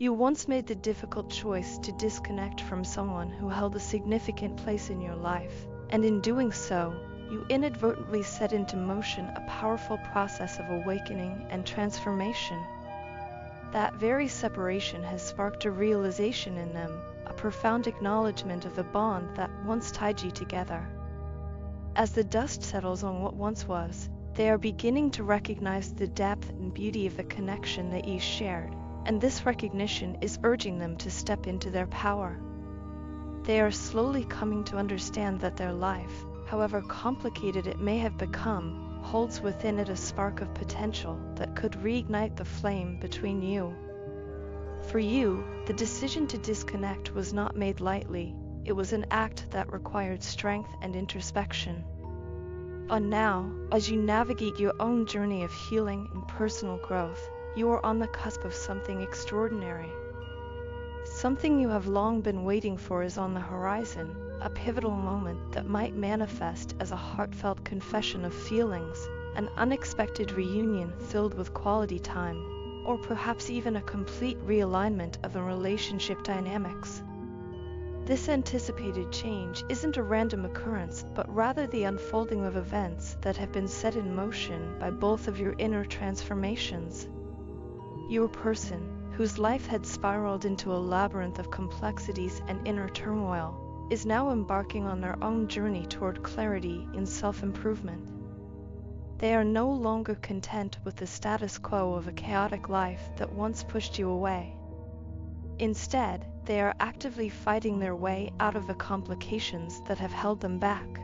You once made the difficult choice to disconnect from someone who held a significant place in your life, and in doing so, you inadvertently set into motion a powerful process of awakening and transformation. That very separation has sparked a realization in them, a profound acknowledgement of the bond that once tied you together. As the dust settles on what once was, they are beginning to recognize the depth and beauty of the connection that you shared, and this recognition is urging them to step into their power. They are slowly coming to understand that their life, however complicated it may have become, holds within it a spark of potential that could reignite the flame between you. For you, the decision to disconnect was not made lightly. It was an act that required strength and introspection. And now, as you navigate your own journey of healing and personal growth, you are on the cusp of something extraordinary. Something you have long been waiting for is on the horizon, a pivotal moment that might manifest as a heartfelt confession of feelings, an unexpected reunion filled with quality time, or perhaps even a complete realignment of the relationship dynamics. This anticipated change isn't a random occurrence, but rather the unfolding of events that have been set in motion by both of your inner transformations. Your person, whose life had spiraled into a labyrinth of complexities and inner turmoil, is now embarking on their own journey toward clarity in self-improvement. They are no longer content with the status quo of a chaotic life that once pushed you away. Instead, they are actively fighting their way out of the complications that have held them back.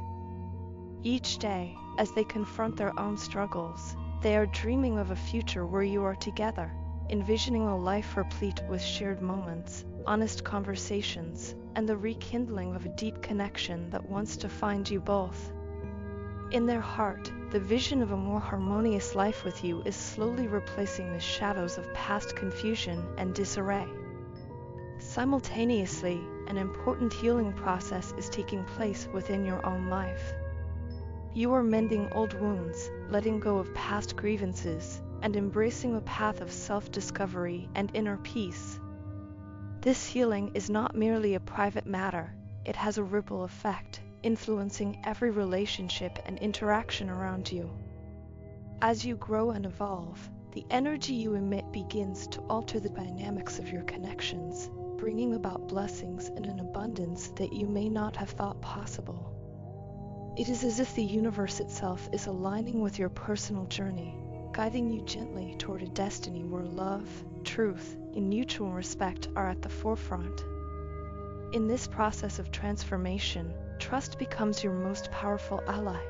Each day, as they confront their own struggles, they are dreaming of a future where you are together, envisioning a life replete with shared moments, honest conversations, and the rekindling of a deep connection that wants to find you both. In their heart, the vision of a more harmonious life with you is slowly replacing the shadows of past confusion and disarray. Simultaneously, an important healing process is taking place within your own life. You are mending old wounds, letting go of past grievances, and embracing a path of self-discovery and inner peace. This healing is not merely a private matter, it has a ripple effect, influencing every relationship and interaction around you. As you grow and evolve, the energy you emit begins to alter the dynamics of your connections, bringing about blessings and an abundance that you may not have thought possible. It is as if the universe itself is aligning with your personal journey, guiding you gently toward a destiny where love, truth, and mutual respect are at the forefront. In this process of transformation, trust becomes your most powerful ally.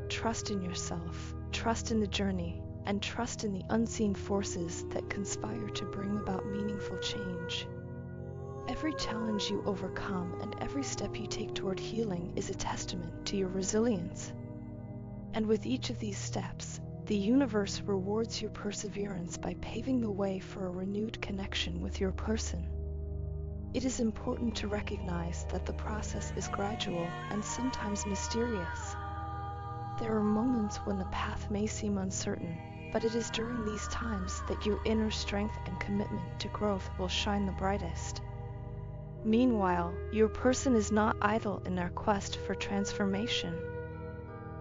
Trust in yourself, trust in the journey, and trust in the unseen forces that conspire to bring about meaningful change. Every challenge you overcome and every step you take toward healing is a testament to your resilience. And with each of these steps, the universe rewards your perseverance by paving the way for a renewed connection with your person. It is important to recognize that the process is gradual and sometimes mysterious. There are moments when the path may seem uncertain, but it is during these times that your inner strength and commitment to growth will shine the brightest. Meanwhile, your person is not idle in their quest for transformation.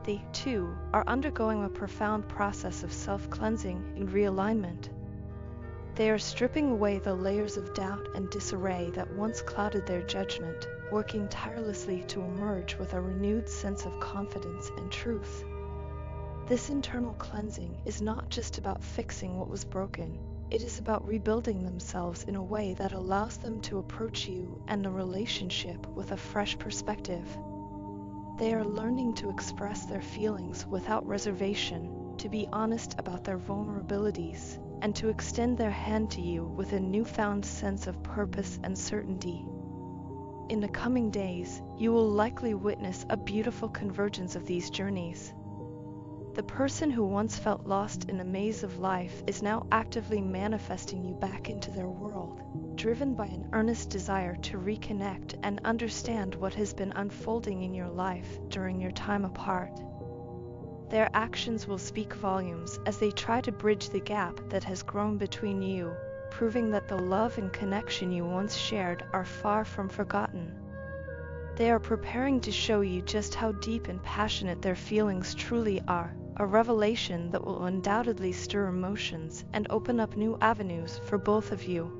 They, too, are undergoing a profound process of self-cleansing and realignment. They are stripping away the layers of doubt and disarray that once clouded their judgment, working tirelessly to emerge with a renewed sense of confidence and truth. This internal cleansing is not just about fixing what was broken, it is about rebuilding themselves in a way that allows them to approach you and the relationship with a fresh perspective. They are learning to express their feelings without reservation, to be honest about their vulnerabilities, and to extend their hand to you with a newfound sense of purpose and certainty. In the coming days, you will likely witness a beautiful convergence of these journeys. The person who once felt lost in the maze of life is now actively manifesting you back into their world, driven by an earnest desire to reconnect and understand what has been unfolding in your life during your time apart. Their actions will speak volumes as they try to bridge the gap that has grown between you, proving that the love and connection you once shared are far from forgotten. They are preparing to show you just how deep and passionate their feelings truly are, a revelation that will undoubtedly stir emotions and open up new avenues for both of you.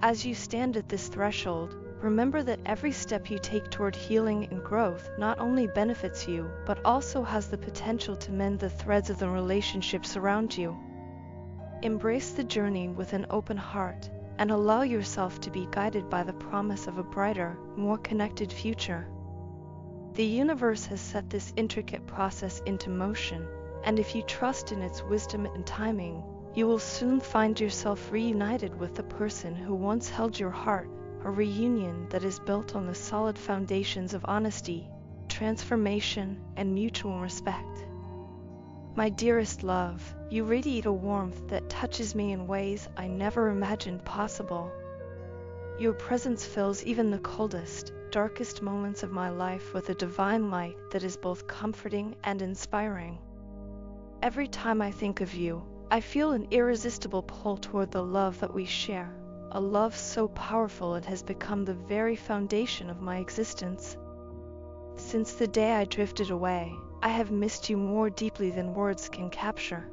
As you stand at this threshold, remember that every step you take toward healing and growth not only benefits you, but also has the potential to mend the threads of the relationships around you. Embrace the journey with an open heart and allow yourself to be guided by the promise of a brighter, more connected future. The universe has set this intricate process into motion, and if you trust in its wisdom and timing, you will soon find yourself reunited with the person who once held your heart, a reunion that is built on the solid foundations of honesty, transformation, and mutual respect. My dearest love, you radiate a warmth that touches me in ways I never imagined possible. Your presence fills even the coldest, darkest moments of my life with a divine light that is both comforting and inspiring. Every time I think of you, I feel an irresistible pull toward the love that we share, a love so powerful it has become the very foundation of my existence. Since the day I drifted away, I have missed you more deeply than words can capture.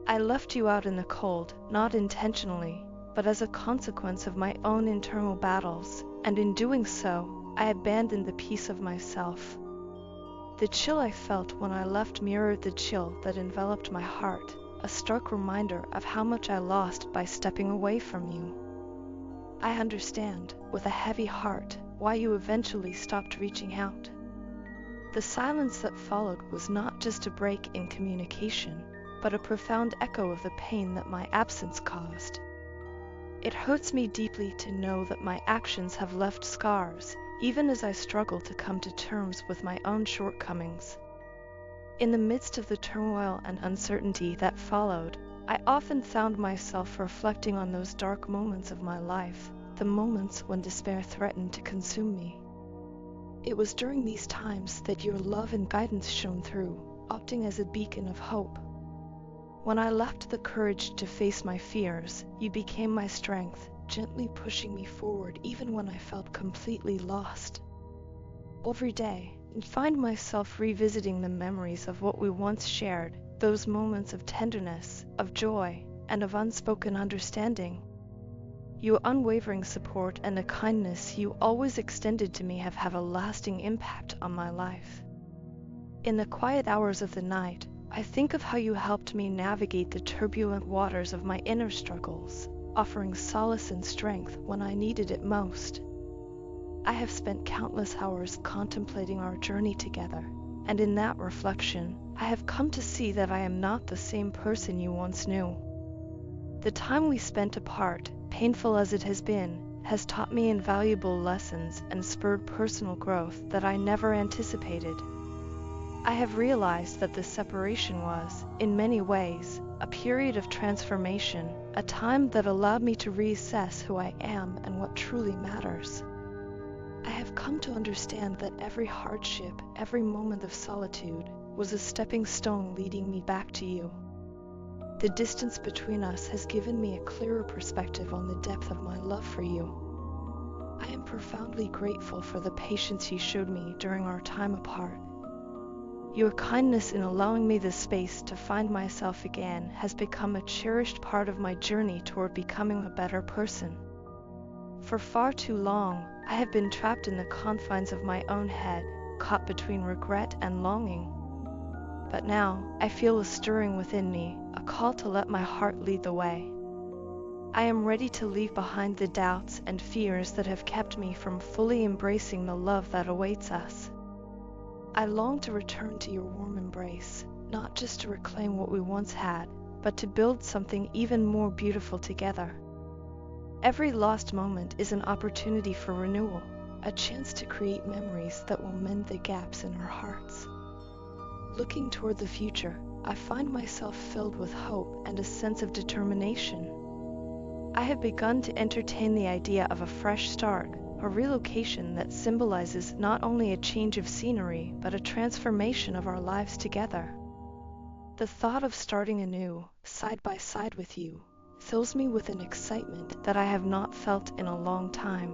I left you out in the cold, not intentionally, but as a consequence of my own internal battles, and in doing so, I abandoned the peace of myself. The chill I felt when I left mirrored the chill that enveloped my heart, a stark reminder of how much I lost by stepping away from you. I understand, with a heavy heart, why you eventually stopped reaching out. The silence that followed was not just a break in communication, but a profound echo of the pain that my absence caused. It hurts me deeply to know that my actions have left scars, even as I struggle to come to terms with my own shortcomings. In the midst of the turmoil and uncertainty that followed, I often found myself reflecting on those dark moments of my life, the moments when despair threatened to consume me. It was during these times that your love and guidance shone through, acting as a beacon of hope. When I lacked the courage to face my fears, you became my strength, gently pushing me forward even when I felt completely lost. Every day, I find myself revisiting the memories of what we once shared, those moments of tenderness, of joy, and of unspoken understanding. Your unwavering support and the kindness you always extended to me have had a lasting impact on my life. In the quiet hours of the night, I think of how you helped me navigate the turbulent waters of my inner struggles, offering solace and strength when I needed it most. I have spent countless hours contemplating our journey together, and in that reflection, I have come to see that I am not the same person you once knew. The time we spent apart, painful as it has been, has taught me invaluable lessons and spurred personal growth that I never anticipated. I have realized that this separation was, in many ways, a period of transformation, a time that allowed me to reassess who I am and what truly matters. I have come to understand that every hardship, every moment of solitude, was a stepping stone leading me back to you. The distance between us has given me a clearer perspective on the depth of my love for you. I am profoundly grateful for the patience you showed me during our time apart. Your kindness in allowing me the space to find myself again has become a cherished part of my journey toward becoming a better person. For far too long, I have been trapped in the confines of my own head, caught between regret and longing. But now, I feel a stirring within me, a call to let my heart lead the way. I am ready to leave behind the doubts and fears that have kept me from fully embracing the love that awaits us. I long to return to your warm embrace, not just to reclaim what we once had, but to build something even more beautiful together. Every lost moment is an opportunity for renewal, a chance to create memories that will mend the gaps in our hearts. Looking toward the future, I find myself filled with hope and a sense of determination. I have begun to entertain the idea of a fresh start, a relocation that symbolizes not only a change of scenery, but a transformation of our lives together. The thought of starting anew, side by side with you, fills me with an excitement that I have not felt in a long time.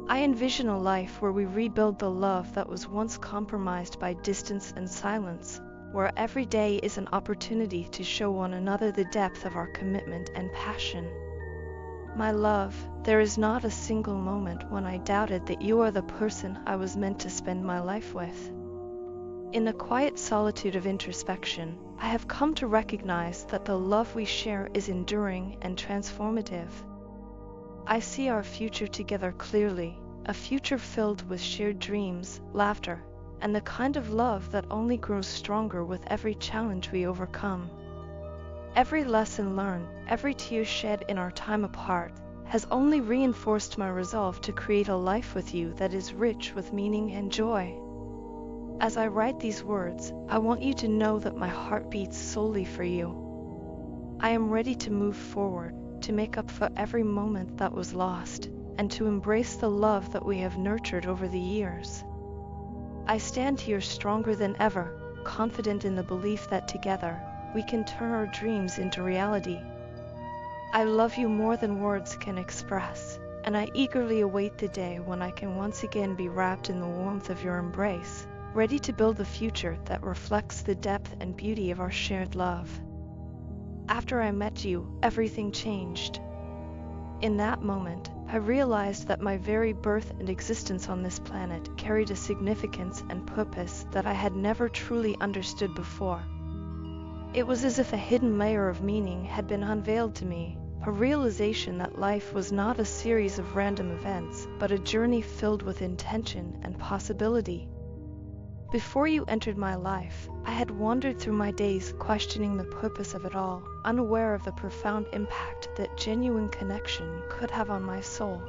I envision a life where we rebuild the love that was once compromised by distance and silence, where every day is an opportunity to show one another the depth of our commitment and passion. My love, there is not a single moment when I doubted that you are the person I was meant to spend my life with. In the quiet solitude of introspection, I have come to recognize that the love we share is enduring and transformative. I see our future together clearly, a future filled with shared dreams, laughter, and the kind of love that only grows stronger with every challenge we overcome. Every lesson learned, every tear shed in our time apart, has only reinforced my resolve to create a life with you that is rich with meaning and joy. As I write these words, I want you to know that my heart beats solely for you. I am ready to move forward, to make up for every moment that was lost, and to embrace the love that we have nurtured over the years. I stand here stronger than ever, confident in the belief that together, we can turn our dreams into reality. I love you more than words can express, and I eagerly await the day when I can once again be wrapped in the warmth of your embrace, ready to build a future that reflects the depth and beauty of our shared love. After I met you, everything changed. In that moment, I realized that my very birth and existence on this planet carried a significance and purpose that I had never truly understood before. It was as if a hidden layer of meaning had been unveiled to me, a realization that life was not a series of random events, but a journey filled with intention and possibility. Before you entered my life, I had wandered through my days questioning the purpose of it all, unaware of the profound impact that genuine connection could have on my soul.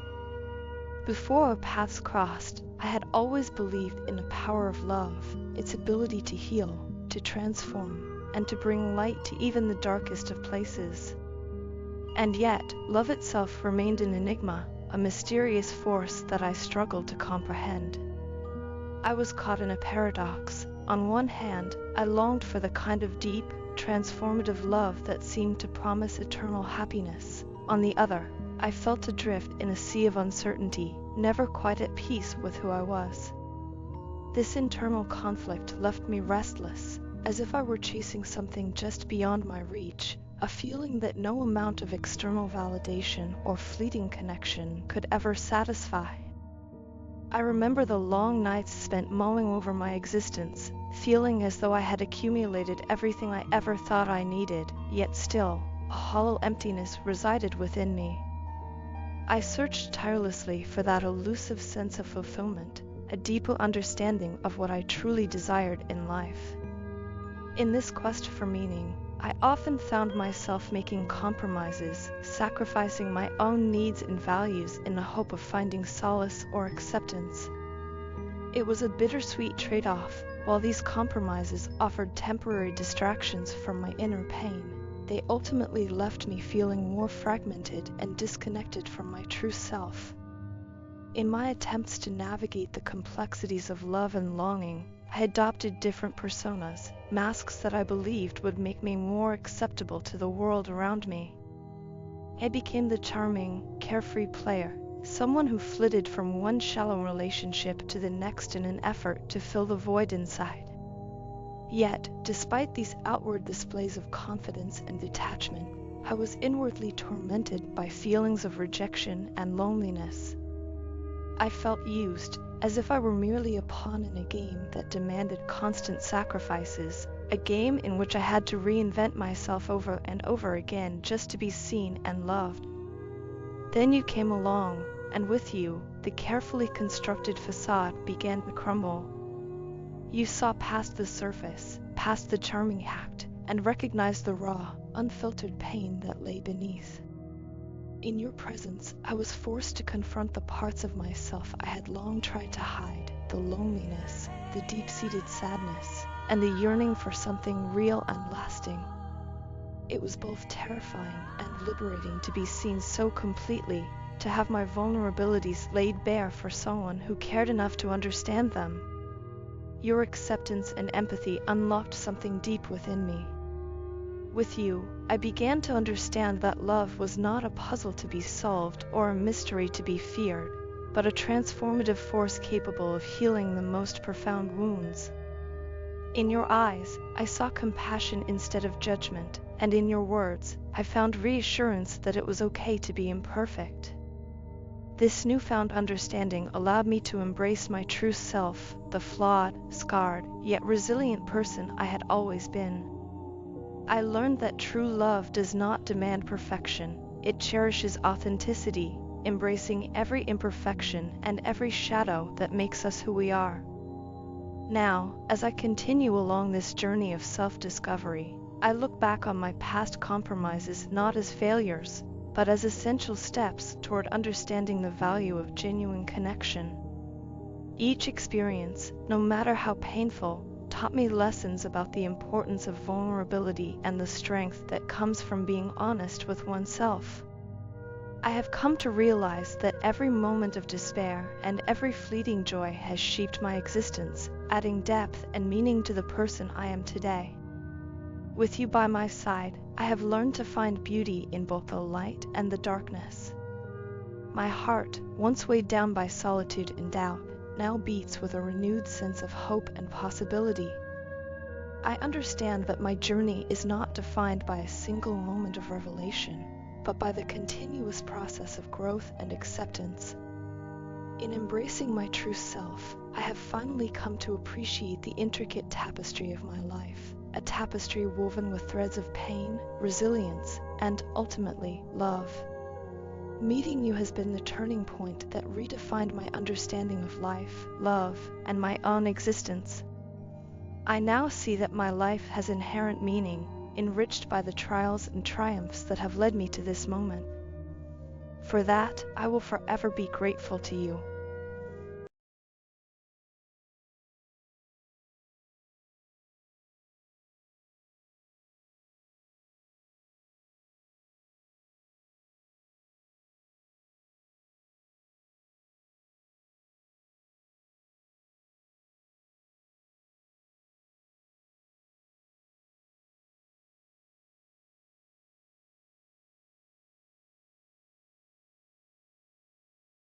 Before our paths crossed, I had always believed in the power of love, its ability to heal, to transform, and to bring light to even the darkest of places. And yet, love itself remained an enigma, a mysterious force that I struggled to comprehend. I was caught in a paradox. On one hand, I longed for the kind of deep, transformative love that seemed to promise eternal happiness. On the other, I felt adrift in a sea of uncertainty, never quite at peace with who I was. This internal conflict left me restless, as if I were chasing something just beyond my reach, a feeling that no amount of external validation or fleeting connection could ever satisfy. I remember the long nights spent mulling over my existence, feeling as though I had accumulated everything I ever thought I needed, yet still, a hollow emptiness resided within me. I searched tirelessly for that elusive sense of fulfillment, a deeper understanding of what I truly desired in life. In this quest for meaning, I often found myself making compromises, sacrificing my own needs and values in the hope of finding solace or acceptance. It was a bittersweet trade-off. While these compromises offered temporary distractions from my inner pain, they ultimately left me feeling more fragmented and disconnected from my true self. In my attempts to navigate the complexities of love and longing, I adopted different personas, masks that I believed would make me more acceptable to the world around me. I became the charming, carefree player, someone who flitted from one shallow relationship to the next in an effort to fill the void inside. Yet, despite these outward displays of confidence and detachment, I was inwardly tormented by feelings of rejection and loneliness. I felt used, as if I were merely a pawn in a game that demanded constant sacrifices, a game in which I had to reinvent myself over and over again just to be seen and loved. Then you came along, and with you, the carefully constructed facade began to crumble. You saw past the surface, past the charming act, and recognized the raw, unfiltered pain that lay beneath. In your presence, I was forced to confront the parts of myself I had long tried to hide, the loneliness, the deep-seated sadness, and the yearning for something real and lasting. It was both terrifying and liberating to be seen so completely, to have my vulnerabilities laid bare for someone who cared enough to understand them. Your acceptance and empathy unlocked something deep within me. With you, I began to understand that love was not a puzzle to be solved or a mystery to be feared, but a transformative force capable of healing the most profound wounds. In your eyes, I saw compassion instead of judgment, and in your words, I found reassurance that it was okay to be imperfect. This newfound understanding allowed me to embrace my true self, the flawed, scarred, yet resilient person I had always been. I learned that true love does not demand perfection, it cherishes authenticity, embracing every imperfection and every shadow that makes us who we are. Now, as I continue along this journey of self-discovery, I look back on my past compromises not as failures, but as essential steps toward understanding the value of genuine connection. Each experience, no matter how painful, taught me lessons about the importance of vulnerability and the strength that comes from being honest with oneself. I have come to realize that every moment of despair and every fleeting joy has shaped my existence, adding depth and meaning to the person I am today. With you by my side, I have learned to find beauty in both the light and the darkness. My heart, once weighed down by solitude and doubt, now beats with a renewed sense of hope and possibility. I understand that my journey is not defined by a single moment of revelation, but by the continuous process of growth and acceptance. In embracing my true self, I have finally come to appreciate the intricate tapestry of my life, a tapestry woven with threads of pain, resilience, and ultimately, love. Meeting you has been the turning point that redefined my understanding of life, love, and my own existence. I now see that my life has inherent meaning, enriched by the trials and triumphs that have led me to this moment. For that, I will forever be grateful to you.